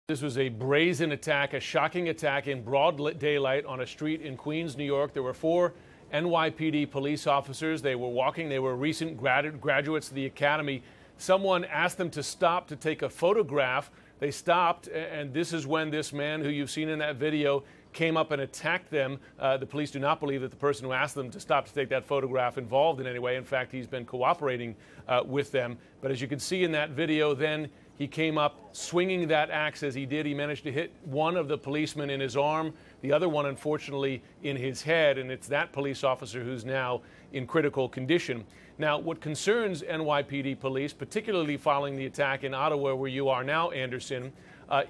This was a brazen attack, a shocking attack in broad daylight on a street in Queens, New York. There were 4 NYPD police officers. They were walking. They were recent graduates of the academy. Someone asked them to stop to take a photograph. They stopped, and this is when this man who you've seen in that video came up and attacked them. The police do not believe that the person who asked them to stop to take that photograph involved in any way. In fact, he's been cooperating with them. But as you can see in that video, then he came up swinging that axe. As he did, he managed to hit one of the policemen in his arm, the other one, unfortunately, in his head. And it's that police officer who's now in critical condition. Now, what concerns NYPD police, particularly following the attack in Ottawa, where you are now, Anderson,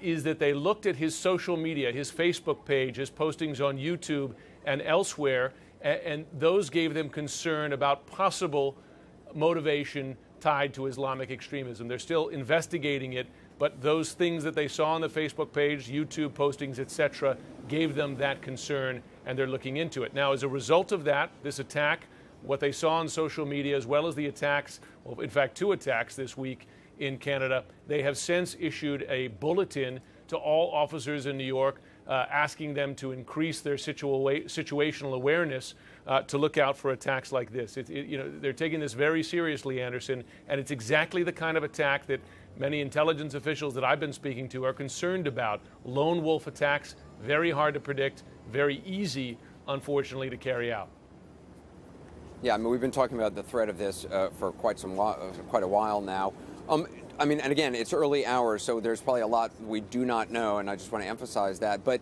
is that they looked at his social media, his Facebook page, his postings on YouTube and elsewhere, and those gave them concern about possible motivation tied to Islamic extremism. They're still investigating it, but those things that they saw on the Facebook page, YouTube postings, etc., gave them that concern, and they're looking into it. Now, as a result of that, this attack, what they saw on social media, as well as the attacks, well, in fact, 2 attacks this week in Canada, they have since issued a bulletin to all officers in New York asking them to increase their situational awareness to look out for attacks like this. They're taking this very seriously, Anderson, and it's exactly the kind of attack that many intelligence officials that I've been speaking to are concerned about. Lone wolf attacks, very hard to predict, very easy, unfortunately, to carry out. Yeah, I mean, we've been talking about the threat of this for quite a while now. I mean, and again, it's early hours, so there's probably a lot we do not know, and I just want to emphasize that. But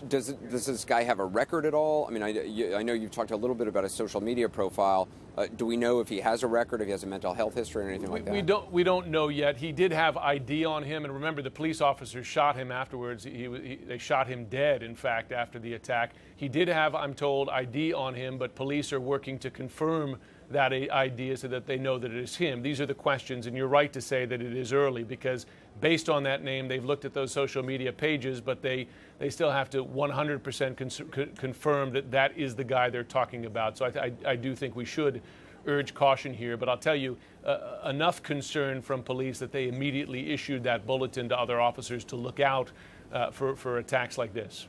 does this guy have a record at all? I mean, I know you've talked a little bit about his social media profile. Do we know if he has a record, if he has a mental health history or anything like that? We don't know yet. He did have ID on him, and remember, the police officers shot him afterwards. They shot him dead, in fact, after the attack. He did have, I'm told, ID on him, but police are working to confirm that idea so that they know that it is him. These are the questions, and you're right to say that it is early, because based on that name, they've looked at those social media pages, but they still have to 100% confirm that that is the guy they're talking about. So I do think we should urge caution here, but I'll tell you, enough concern from police that they immediately issued that bulletin to other officers to look out for attacks like this.